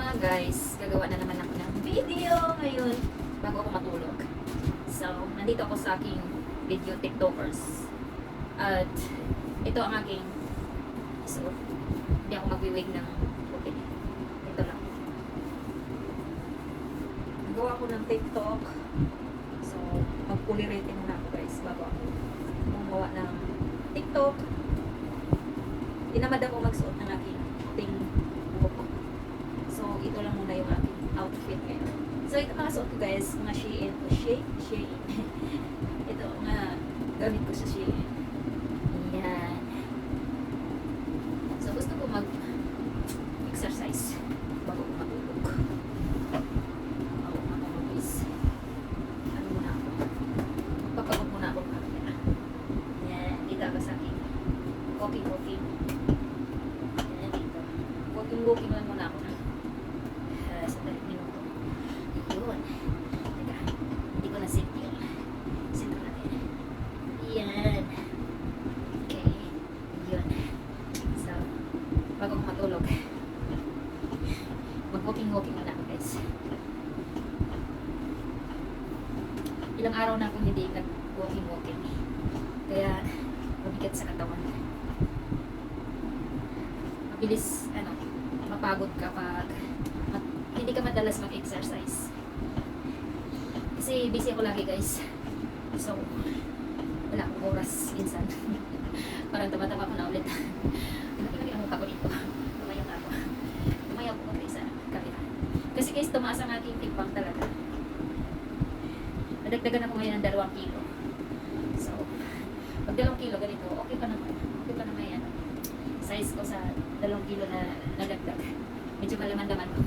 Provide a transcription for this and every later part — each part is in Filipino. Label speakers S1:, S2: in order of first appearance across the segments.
S1: mga guys, gagawa na naman ako ng video ngayon bago ako matulog. So, nandito ako sa aking video TikTokers. At ito ang aking so, hindi ako magwiwig ng okay. Ito lang. Nagawa ako ng TikTok. So, mag-fully rating na ako guys bago ako gumawa ng TikTok. Tinamad ako magsuot ng aking ting buhok. So, ito lang muna yung aking outfit ngayon. So, ito mga suot ko guys, mga Shein. Shein. Ito mga gamit ko sa Shein. Yan. So, gusto ko mag-exercise bago ko matulog. Bago ko matulog is, ano muna ako? Magpapagod muna ako kamera. Yan. Dito ako sa aking walking. Yan dito. Walking lang muna ako. Sa 30 minuto. Yun. Teka, hindi ko na-set yun. Set ko natin. Yan. Okay. Yun. So, bago ko matulog, mag-walking muna ako guys. Ilang araw na akong hindi nag-walking. Kaya, mabigat sa katawan. Mabilis, mapagod kapag hindi ka madalas mag-exercise. Kasi busy ako lagi guys. So, wala akong oras minsan. Parang tama-tama ko na ulit. Lagi ang mukha ko dito. Tumayang ako. Tumayang ko sa kamera. Kasi guys, tumaas ang aking timbang talaga. Nadagdagan ako ngayon ng 2 kilo. So, pag 2 kilo ganito, okay pa naman. Okay pa naman yan. Size ko sa 2 kilo na nadagdag. Medyo malaman-laman ko.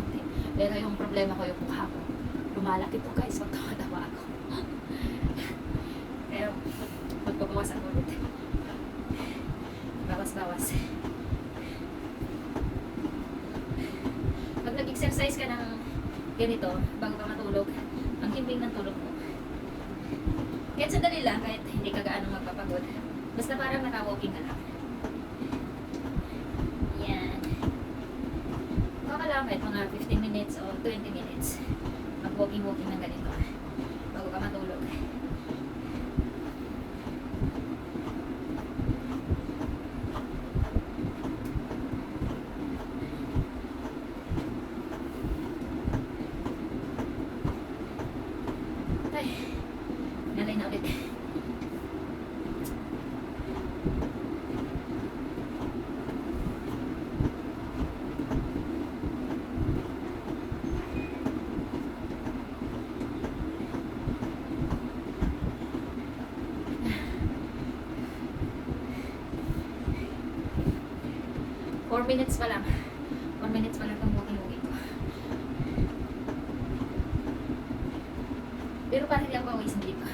S1: Pero yung problema ko, yung mukha ko. Lumalaki po guys, pag tumatawa ako. Pero, magbabawas ako ulit. Bawas. Pag nag-exercise ka ng ganito, bago ka matulog, ang himbing ng tulog mo. Kahit sandali lang, kahit hindi ka gaano magpapagod. Basta parang naka-walking ka lang. Yan. Kahit mga 15 minutes o 20 minutes mag-walking ng ganito bago ka matulog. Ay, nalay na ulit. 4 minutes pa lang. 1 minutes pa lang itong walking ko. Pero parang hindi ako pawisin dito.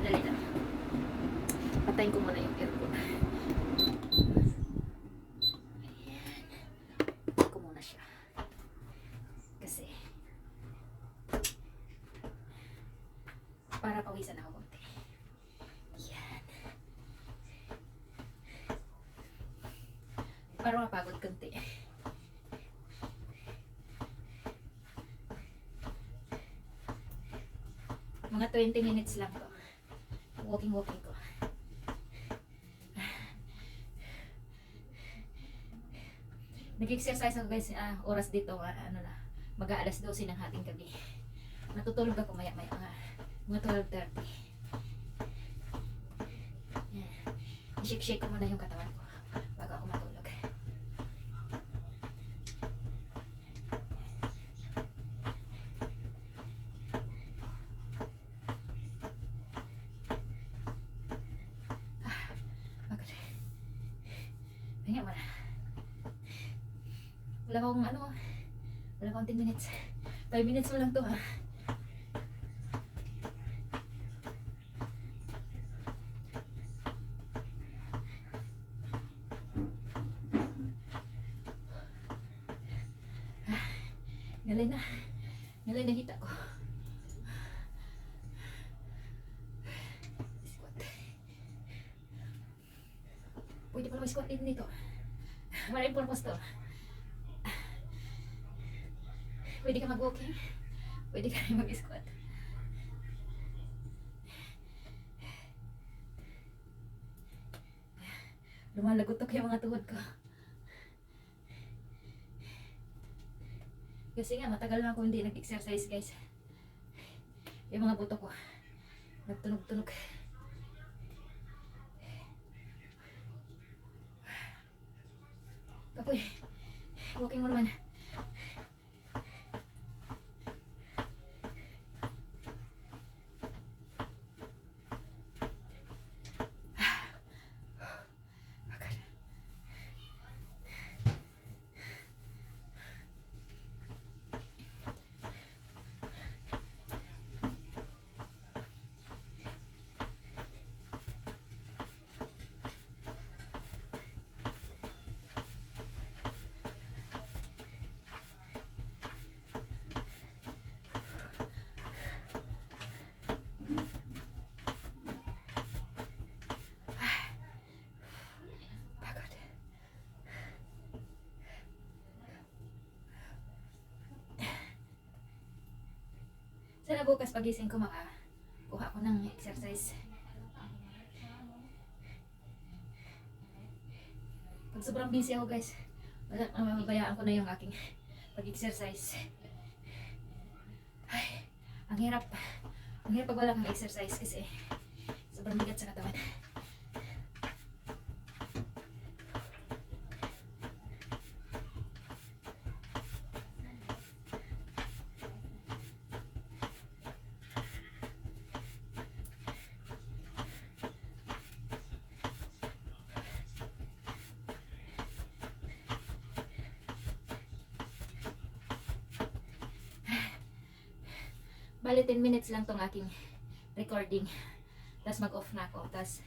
S1: Madali lang. Patayin ko muna yung aircon. Ayan. Patayin ko muna siya. Kasi para pawisan ako konti. Yan. Para mapagod konti. Mga 20 minutes lang to. Walking ko. Nag-exercise ako guys, oras dito, mag-aalas 12 ng hating gabi. Natutulog ako maya-maya mga 12:30. Yan. I-shake ko muna yung katawan ko bago ako matulog. Kaya wala akong 10 minutes. 5 minutes mo lang to Ngalay na hita ko. Squat. Pwede pala mag-squat din dito. Maraming purpose to. Pwede ka mag-walking. Pwede ka rin mag-squat. Lumalagotok yung mga tuhod ko. Kasi nga, matagal na ako hindi nag-exercise, guys. Yung mga buto ko, nagtunog-tunog. Kapoy, walking mo naman. Pagod. Sana bukas pagising ko kuha ko ng exercise. Pag sobrang busy ako, guys, mababayaan ko na yung aking pag-exercise. Ay, ang hirap. Ang hirap pag wala kang exercise kasi sobrang bigat sa katawan. Bali 10 minutes lang tong aking recording. Tapos mag-off na ako. Tapos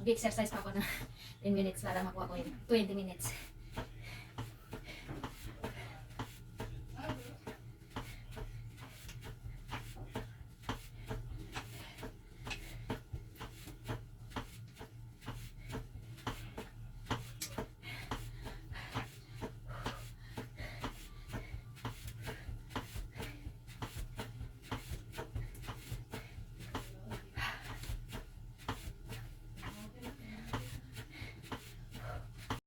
S1: mag-exercise pa ako na 10 minutes para makuha ko yung 20 minutes.